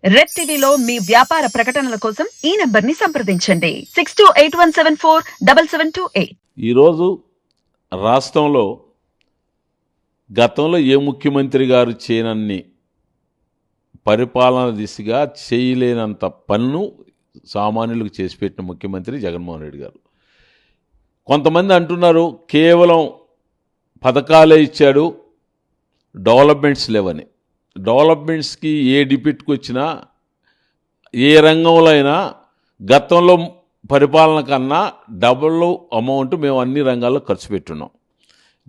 Red టీవీలో మీ వ్యాపార ప్రకటనల కోసం ఈ నంబర్ని సంప్రదించండి 6281747728. ఈరోజు రాష్ట్రంలో గతంలో ఏ ముఖ్యమంత్రి గారు చేయనన్ని పరిపాలన దిశగా చేయలేనంత పన్ను సామాన్యులకు చేసి పెట్టిన ముఖ్యమంత్రి జగన్మోహన్ రెడ్డి గారు. కొంతమంది అంటున్నారు కేవలం పథకాలే ఇచ్చాడు, డెవలప్మెంట్స్ లేవని. డెవలప్మెంట్స్కి ఏ డిపిట్కి వచ్చినా ఏ రంగంలో అయినా గతంలో పరిపాలన కన్నా డబుల్ అమౌంట్ మేము అన్ని రంగాల్లో ఖర్చు పెట్టున్నాం.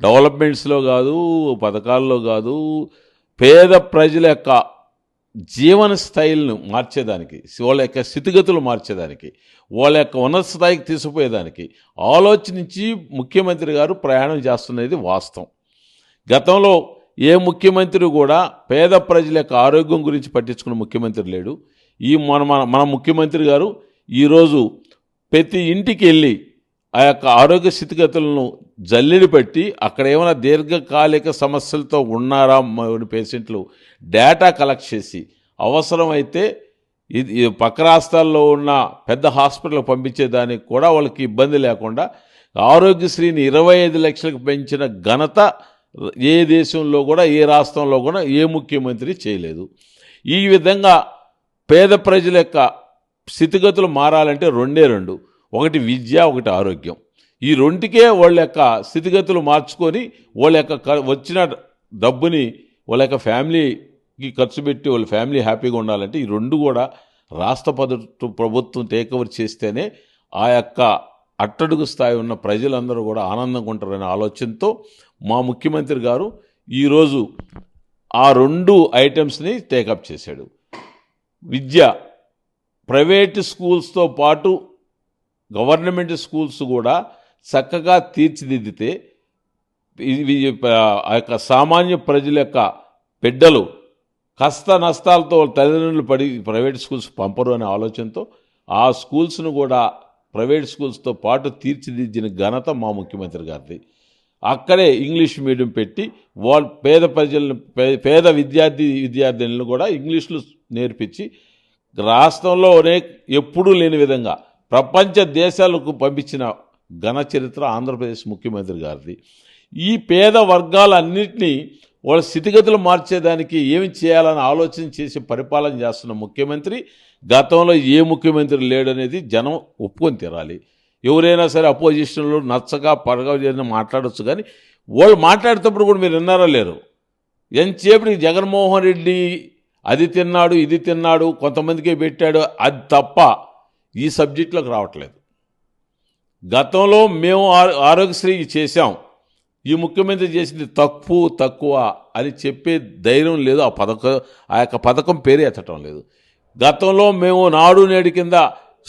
డెవలప్మెంట్స్లో కాదు, పథకాల్లో కాదు, పేద ప్రజల యొక్క జీవన స్థైల్ను మార్చేదానికి, వాళ్ళ యొక్క స్థితిగతులు మార్చేదానికి, వాళ్ళ యొక్క ఉన్నత స్థాయికి తీసుకుపోయేదానికి ఆలోచించి ముఖ్యమంత్రి గారు ప్రయాణం చేస్తున్నది వాస్తవం. గతంలో ఏ ముఖ్యమంత్రి కూడా పేద ప్రజల యొక్క ఆరోగ్యం గురించి పట్టించుకున్న ముఖ్యమంత్రి లేడు. ఈ మన ముఖ్యమంత్రి గారు ఈరోజు ప్రతి ఇంటికి వెళ్ళి ఆ యొక్క ఆరోగ్య స్థితిగతులను జల్లెడి పట్టి అక్కడ ఏమైనా దీర్ఘకాలిక సమస్యలతో ఉన్నారా పేషెంట్లు డేటా కలెక్ట్ చేసి అవసరమైతే ఇది పక్క రాష్ట్రాల్లో ఉన్న పెద్ద హాస్పిటల్కి పంపించేదానికి కూడా వాళ్ళకి ఇబ్బంది లేకుండా ఆరోగ్యశ్రీని 25 లక్షలకు పెంచిన ఘనత ఏ దేశంలో కూడా, ఏ రాష్ట్రంలో కూడా ఏ ముఖ్యమంత్రి చేయలేదు. ఈ విధంగా పేద ప్రజల యొక్క స్థితిగతులు మారాలంటే రెండు, ఒకటి విద్య, ఒకటి ఆరోగ్యం. ఈ రెండుకే వాళ్ళ యొక్క స్థితిగతులు మార్చుకొని వాళ్ళ యొక్క వచ్చిన డబ్బుని వాళ్ళ యొక్క ఫ్యామిలీకి ఖర్చు పెట్టి వాళ్ళ ఫ్యామిలీ హ్యాపీగా ఉండాలంటే ఈ రెండు కూడా రాష్ట్ర ప్రభుత్వం టేకవర్ చేస్తేనే ఆ యొక్క అట్టడుగు స్థాయి ఉన్న ప్రజలందరూ కూడా ఆనందంగా ఉంటారనే ఆలోచనతో మా ముఖ్యమంత్రి గారు ఈరోజు ఆ రెండు ఐటమ్స్ని టేకప్ చేశాడు. విద్య, ప్రైవేటు స్కూల్స్తో పాటు గవర్నమెంట్ స్కూల్స్ కూడా చక్కగా తీర్చిదిద్దితే ఆ యొక్క సామాన్య ప్రజల యొక్క బిడ్డలు కష్ట నష్టాలతో తల్లిదండ్రులు పడి ప్రైవేట్ స్కూల్స్ పంపరు అనే ఆలోచనతో ఆ స్కూల్స్ను కూడా ప్రైవేట్ స్కూల్స్తో పాటు తీర్చిదిద్దిన ఘనత మా ముఖ్యమంత్రి గారిది. అక్కడే ఇంగ్లీష్ మీడియం పెట్టి వాళ్ళ పేద ప్రజలను పేద విద్యార్థినులను కూడా ఇంగ్లీష్లు నేర్పించి రాష్ట్రంలోనే ఎప్పుడూ లేని విధంగా ప్రపంచ దేశాలకు పంపించిన ఘన చరిత్ర ఆంధ్రప్రదేశ్ ముఖ్యమంత్రి గారిది. ఈ పేద వర్గాలన్నింటినీ వాళ్ళ స్థితిగతులు మార్చేదానికి ఏమి చేయాలని ఆలోచన చేసి పరిపాలన చేస్తున్న ముఖ్యమంత్రి గతంలో ఏ ముఖ్యమంత్రి లేడనేది జనం ఒప్పుకొని తీరాలి. ఎవరైనా సరే అపోజిషన్లో నచ్చగా పడగా మాట్లాడవచ్చు, కానీ వాళ్ళు మాట్లాడేటప్పుడు కూడా మీరు విన్నారా లేరు? ఎంతసేపటికి జగన్మోహన్ రెడ్డి అది తిన్నాడు, ఇది తిన్నాడు, కొంతమందికే పెట్టాడు, అది తప్ప ఈ సబ్జెక్టులోకి రావట్లేదు. గతంలో మేము ఆరోగ్యశ్రీ చేశాం, ఈ ముఖ్యమంత్రి చేసింది తక్కువ అని చెప్పే ధైర్యం లేదు. ఆ యొక్క పథకం పేరు ఎత్తటం లేదు. గతంలో మేము నాడు నేడు కింద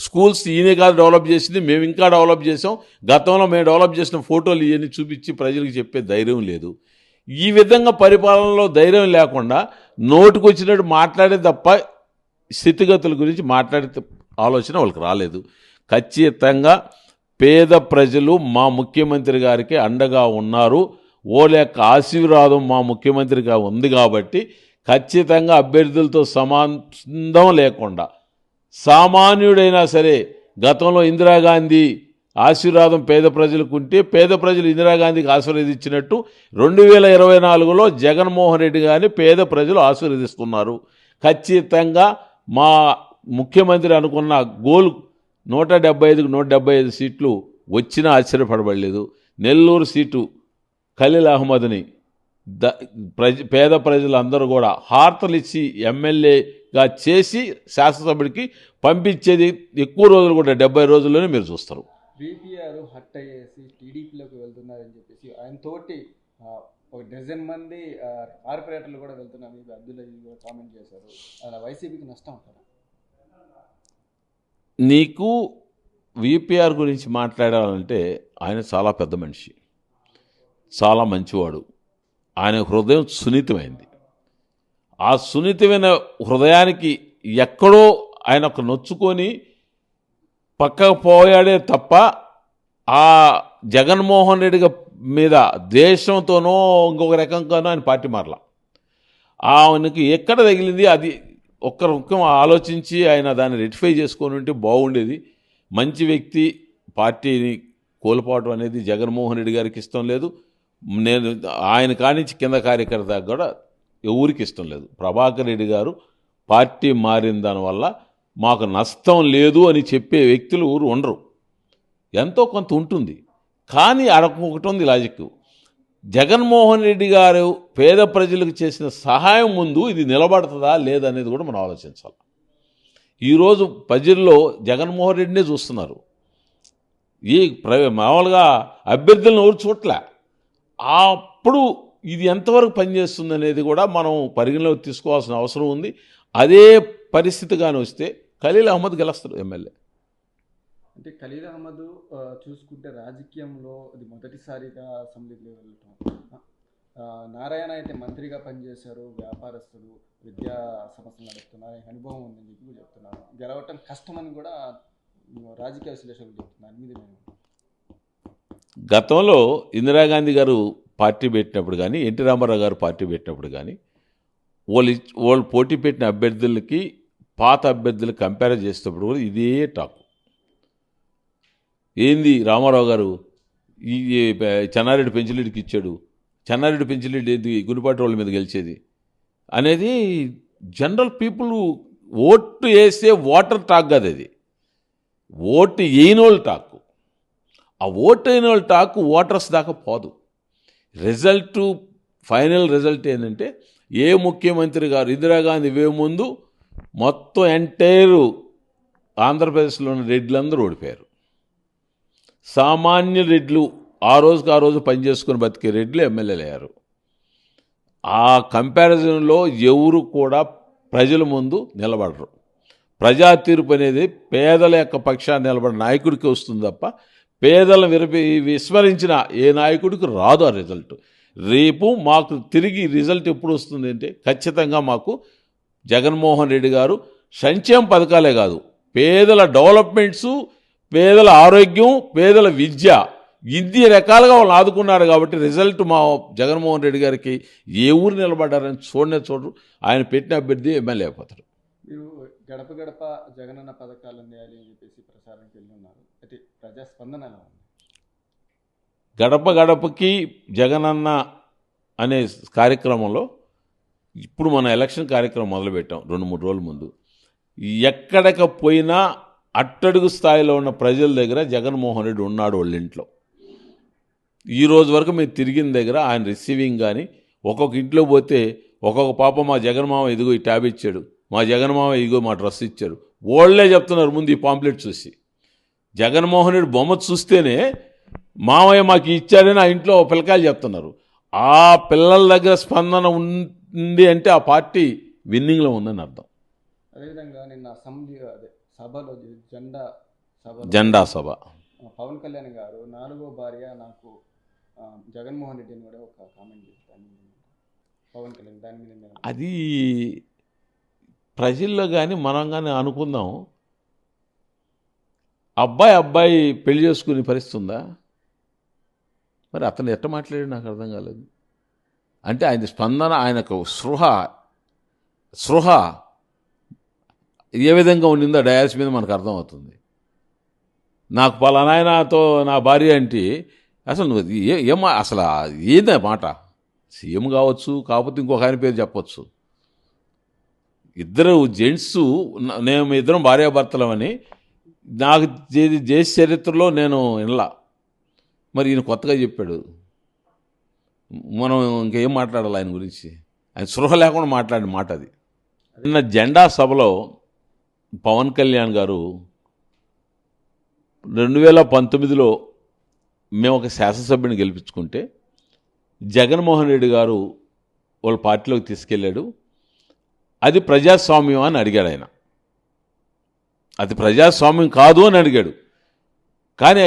స్కూల్స్ ఈయనే కాదు డెవలప్ చేసింది, మేము ఇంకా డెవలప్ చేసాం, గతంలో మేము డెవలప్ చేసిన ఫోటోలు ఇవన్నీ చూపించి ప్రజలకు చెప్పే ధైర్యం లేదు. ఈ విధంగా పరిపాలనలో ధైర్యం లేకుండా నోటుకు వచ్చినట్టు మాట్లాడే తప్ప స్థితిగతుల గురించి మాట్లాడే ఆలోచన వాళ్ళకి రాలేదు. ఖచ్చితంగా పేద ప్రజలు మా ముఖ్యమంత్రి గారికి అండగా ఉన్నారు. వాళ్ళ యొక్క ఆశీర్వాదం మా ముఖ్యమంత్రిగా ఉంది కాబట్టి ఖచ్చితంగా అభ్యర్థులతో సంబంధం లేకుండా సామాన్యుడైనా సరే, గతంలో ఇందిరాగాంధీ ఆశీర్వాదం పేద ప్రజలకు ఉంటే పేద ప్రజలు ఇందిరాగాంధీకి ఆశీర్వదించినట్టు 2024లో జగన్మోహన్ రెడ్డి గారిని పేద ప్రజలు ఆశీర్వదిస్తున్నారు. ఖచ్చితంగా మా ముఖ్యమంత్రి అనుకున్న గోల్ 175కు 175 సీట్లు వచ్చినా ఆశ్చర్యపడబడలేదు. నెల్లూరు సీటు ఖలీల్ అహ్మద్ని పేద ప్రజలందరూ కూడా హారతలు ఇచ్చి ఎమ్మెల్యేగా చేసి శాసనసభ్యుడికి పంపించేది ఎక్కువ రోజులు కూడా 70 రోజుల్లోనే మీరు చూస్తారు. బీపీఆర్ హట్ అయ్యేసి టీడీపీలోకి వెళ్తున్నారని చెప్పేసి ఆయన తోటి ఒక డజన్ మంది కార్పొరేటర్లు కూడా వెళ్తున్నారు, అబ్దుల్లా కామెంట్ చేశారు. అలా వైసీపీకి నష్టం అంటారా? నీకు విపిఆర్ గురించి మాట్లాడాలంటే ఆయన చాలా పెద్ద మనిషి, చాలా మంచివాడు. ఆయన హృదయం సున్నితమైంది. ఆ సున్నితమైన హృదయానికి ఎక్కడో ఆయన ఒక నొచ్చుకొని పక్కకు పోయాడే తప్ప ఆ జగన్మోహన్ రెడ్డి మీద దేశంతోనో ఇంకొక రకంగానో ఆయన పార్టీ మారలా. ఆయనకి ఎక్కడ తగిలింది అది ఒక్క ముఖ్యం ఆలోచించి ఆయన దాన్ని రెక్టిఫై చేసుకొని ఉంటే బాగుండేది. మంచి వ్యక్తి పార్టీని కోల్పోవడం అనేది జగన్మోహన్ రెడ్డి గారికి ఇష్టం లేదు. నేను ఆయన కానించి కింద కార్యకర్త కూడా ఎవరికి ఇష్టం లేదు. ప్రభాకర్ రెడ్డి గారు పార్టీ మారిన దానివల్ల మాకు నష్టం లేదు అని చెప్పే వ్యక్తులు ఊరు ఉండరు. ఎంతో కొంత ఉంటుంది, కానీ ఒకటి ఉంది లాజిక్. జగన్మోహన్ రెడ్డి గారు పేద ప్రజలకు చేసిన సహాయం ముందు ఇది నిలబడుతుందా లేదనేది కూడా మనం ఆలోచించాలి. ఈరోజు ప్రజల్లో జగన్మోహన్ రెడ్డినే చూస్తున్నారు. ఈ మామూలుగా అభ్యర్థులను ఎవరు చూడలే. అప్పుడు ఇది ఎంతవరకు పనిచేస్తుంది అనేది కూడా మనం పరిగణలోకి తీసుకోవాల్సిన అవసరం ఉంది. అదే పరిస్థితి కానీ వస్తే ఖలీల్ అహ్మద్ గెలుస్తారు ఎమ్మెల్యే. అంటే ఖలీల్ అహ్మద్ చూసుకుంటే రాజకీయంలో అది మొదటిసారిగా అసెంబ్లీకి వెళ్ళటం. నారాయణ అయితే మంత్రిగా పనిచేశారు, వ్యాపారస్తుడు, విద్యా సమస్యలు నడుపుతున్నారు, అనుభవం ఉందని చెప్పి చెప్తున్నారు. గెలవటం కష్టమని కూడా రాజకీయ విశ్లేషకులు చెప్తున్నారు. మీద గతంలో ఇందిరాగాంధీ గారు పార్టీ పెట్టినప్పుడు కానీ, ఎన్టీ రామారావు గారు పార్టీ పెట్టినప్పుడు కానీ వాళ్ళు పోటీ పెట్టిన అభ్యర్థులకి పాత అభ్యర్థులు కంపేర్ చేసేటప్పుడు కూడా ఇదే టాక్. ఏంది రామారావు గారు ఈ చెన్నారెడ్డి పెంచిరెడ్డికి ఇచ్చాడు, చెన్నారెడ్డి పెంచిరెడ్డి ఏంది గుడిపాటి వాళ్ళ మీద గెలిచేది అనేది జనరల్ పీపుల్ ఓటు వేసే ఓటర్ టాక్ కాదు అది. ఓటు వేయనోళ్ళ టాక్. ఆ ఓటు అయిన వాళ్ళ టాక్ ఓటర్స్ దాకా పోదు. రిజల్ట్, ఫైనల్ రిజల్ట్ ఏంటంటే ఏ ముఖ్యమంత్రి గారు ఇందిరాగాంధీ ఇవే ముందు మొత్తం ఎంటైర్ ఆంధ్రప్రదేశ్లోని రెడ్లందరూ ఓడిపోయారు. సామాన్య రెడ్లు ఆ రోజు పనిచేసుకుని బతికే రెడ్లు ఎమ్మెల్యేలు అయ్యారు. ఆ కంపారిజన్లో ఎవరు కూడా ప్రజల ముందు నిలబడరు. ప్రజా తీర్పు అనేది పేదల యొక్క పక్షాన్ని నిలబడిన నాయకుడికి వస్తుంది తప్ప పేదలను విస్మరించిన ఏ నాయకుడికి రాదు ఆ రిజల్ట్. రేపు మాకు తిరిగి రిజల్ట్ ఎప్పుడు వస్తుంది అంటే ఖచ్చితంగా మాకు జగన్మోహన్ రెడ్డి గారు సంక్షేమ పథకాలే కాదు, పేదల డెవలప్మెంట్సు, పేదల ఆరోగ్యం, పేదల విద్య, ఇన్ని రకాలుగా వాళ్ళు ఆదుకున్నారు. కాబట్టి రిజల్ట్ మా జగన్మోహన్ రెడ్డి గారికి ఏ ఊరు నిలబడ్డారని చూడరు. ఆయన పెట్టిన అభ్యర్థి ఎమ్మెల్యే అయిపోతారు. మీరు గడప గడప జగనన్న పథకాలు అందేయాలి అని చెప్పేసి ప్రచారంకి వెళ్ళి ఉన్నారు. అయితే ప్రజాస్పందన ఎలా ఉంది? గడప గడపకి జగనన్న అనే కార్యక్రమంలో ఇప్పుడు మన ఎలక్షన్ కార్యక్రమం మొదలుపెట్టాం 2-3 రోజుల ముందు. ఎక్కడికి పోయినా అట్టడుగు స్థాయిలో ఉన్న ప్రజల దగ్గర జగన్మోహన్ రెడ్డి ఉన్నాడు వాళ్ళ ఇంట్లో. ఈ రోజు వరకు మేము తిరిగిన దగ్గర ఆయన రిసీవింగ్ కానీ, ఒక్కొక్క ఇంట్లో పోతే ఒక్కొక్క పాప మా జగన్మామ ఇదిగో ఈ ట్యాబ్ ఇచ్చాడు, మా జగన్మామ ఇదిగో మా డ్రెస్ ఇచ్చాడు, వాళ్ళే చెప్తున్నారు ముందు ఈ పాంప్లెట్ చూసి. జగన్మోహన్ రెడ్డి బొమ్మ చూస్తేనే మామయ్య మాకు ఇచ్చాడని ఆ ఇంట్లో పిల్లకాయలు చెప్తున్నారు. ఆ పిల్లల దగ్గర స్పందన ఉంది అంటే ఆ పార్టీ విన్నింగ్లో ఉందని అర్థం. అదేవిధంగా నిన్న అసెంబ్లీ సభలో జెండా సభ పవన్ కళ్యాణ్ గారు 4వ భార్య నాకు జగన్మోహన్ రెడ్డి అని కూడా ఒక కామెంట్ చేస్తాను పవన్ కళ్యాణ్. దాని మీద అది ప్రజల్లో కానీ మనం కానీ అనుకుందాం, అబ్బాయి పెళ్లి చేసుకునే పరిస్థితి ఉందా? మరి అతను ఎట్ట మాట్లాడాడు నాకు అర్థం కాలేదు. అంటే ఆయన స్పందన, ఆయనకు స్పృహ ఏ విధంగా ఉండిందో డయాస్ మీద మనకు అర్థమవుతుంది. నాకు పలానాయనతో నా భార్య అంటే అసలు నువ్వు అసలు ఏదే మాట? సీఎం కావచ్చు, కాకపోతే ఇంకొక ఆయన పేరు చెప్పచ్చు. ఇద్దరు జెంట్స్, మేము ఇద్దరం భార్యాభర్తలమని నాకు దేశ చరిత్రలో నేను వినలా. మరి ఈయన కొత్తగా చెప్పాడు. మనం ఇంకేం మాట్లాడాలి ఆయన గురించి? ఆయన స్పృహ లేకుండా మాట్లాడిన మాట అది. నిన్న జెండా సభలో పవన్ కళ్యాణ్ గారు 2019లో మేము ఒక శాసనసభ్యుని గెలిపించుకుంటే జగన్మోహన్ రెడ్డి గారు వాళ్ళ పార్టీలోకి తీసుకెళ్ళాడు. అది ప్రజాస్వామ్యం అని అడిగాడు ఆయన. అది ప్రజాస్వామ్యం కాదు అని అడిగాడు. కానీ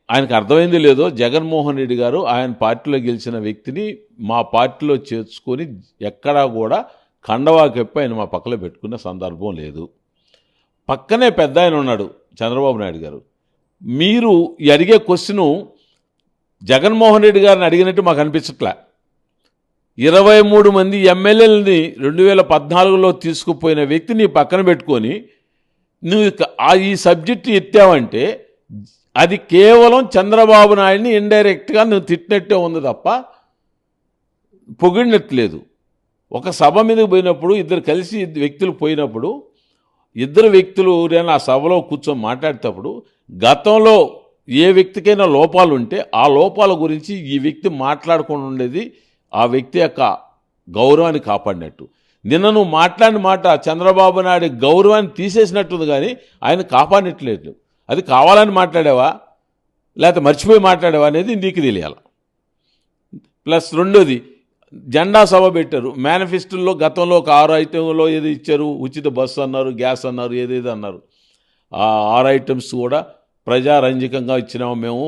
ఆయనకు అర్థమైంది లేదో, జగన్మోహన్ రెడ్డి గారు ఆయన పార్టీలో గెలిచిన వ్యక్తిని మా పార్టీలో చేర్చుకొని ఎక్కడా కూడా కండవా కప్పి ఆయన మా పక్కలో పెట్టుకునే సందర్భం లేదు. పక్కనే పెద్ద ఆయన ఉన్నాడు చంద్రబాబు నాయుడు గారు. మీరు ఈ అడిగే క్వశ్చను జగన్మోహన్ రెడ్డి గారిని అడిగినట్టు మాకు అనిపించట్లే. 23 మంది ఎమ్మెల్యేలని 2014లో తీసుకుపోయిన వ్యక్తి నీ పక్కన పెట్టుకొని నువ్వు ఈ సబ్జెక్టు ఎత్తావంటే అది కేవలం చంద్రబాబు నాయుడిని ఇండైరెక్ట్గా నువ్వు తిట్టినట్టే ఉంది తప్ప పొగిడినట్లేదు. ఒక సభ మీదకి పోయినప్పుడు ఇద్దరు కలిసి వ్యక్తులు పోయినప్పుడు ఇద్దరు వ్యక్తులు నేను ఆ సభలో కూర్చొని మాట్లాడేటప్పుడు గతంలో ఏ వ్యక్తికైనా లోపాలు ఉంటే ఆ లోపాల గురించి ఈ వ్యక్తి మాట్లాడకుండా ఉండేది ఆ వ్యక్తి యొక్క గౌరవాన్ని కాపాడినట్టు. నిన్న నువ్వు మాట్లాడిన మాట చంద్రబాబు నాయుడు గౌరవాన్ని తీసేసినట్టుంది కానీ ఆయన కాపాడినట్లేదు. అది కావాలని మాట్లాడావా లేకపోతే మర్చిపోయి మాట్లాడావా అనేది నీకు తెలియాలి. ప్లస్ రెండోది, జెండా సభ పెట్టారు. మేనిఫెస్టోలో గతంలో ఒక 6 ఐటెంలో ఏది ఇచ్చారు, ఉచిత బస్సు అన్నారు, గ్యాస్ అన్నారు, ఏదేది అన్నారు. ఆ 6 ఐటమ్స్ కూడా ప్రజారంజకంగా ఇచ్చినాము మేము.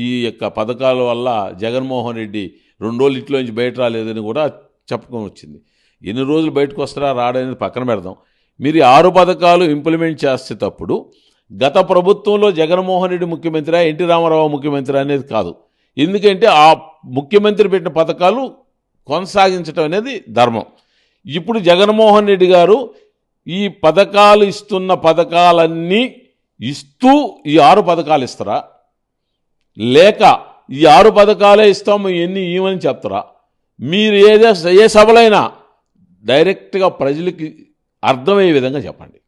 ఈ యొక్క పథకాల వల్ల జగన్మోహన్ రెడ్డి 2 రోజులు ఇంట్లో నుంచి బయట రాలేదని కూడా చెప్పుకొని వచ్చింది. ఎన్ని రోజులు బయటకు వస్తారా రాడనేది పక్కన పెడదాం. మీరు 6 పథకాలు ఇంప్లిమెంట్ చేసేటప్పుడు గత ప్రభుత్వంలో జగన్మోహన్ రెడ్డి ముఖ్యమంత్రి, ఎన్టీ రామారావు ముఖ్యమంత్రి అనేది కాదు. ఎందుకంటే ఆ ముఖ్యమంత్రి పెట్టిన పథకాలు కొనసాగించడం అనేది ధర్మం. ఇప్పుడు జగన్మోహన్ రెడ్డి గారు ఈ పథకాలు ఇస్తున్న పథకాలన్నీ ఇస్తూ ఈ 6 పథకాలు ఇస్తారా, లేక ఈ 6 పథకాలే ఇస్తాము ఎన్ని ఇవ్వని చెప్తారా? మీరు ఏ సభలైనా డైరెక్ట్గా ప్రజలకి అర్థమయ్యే విధంగా చెప్పండి.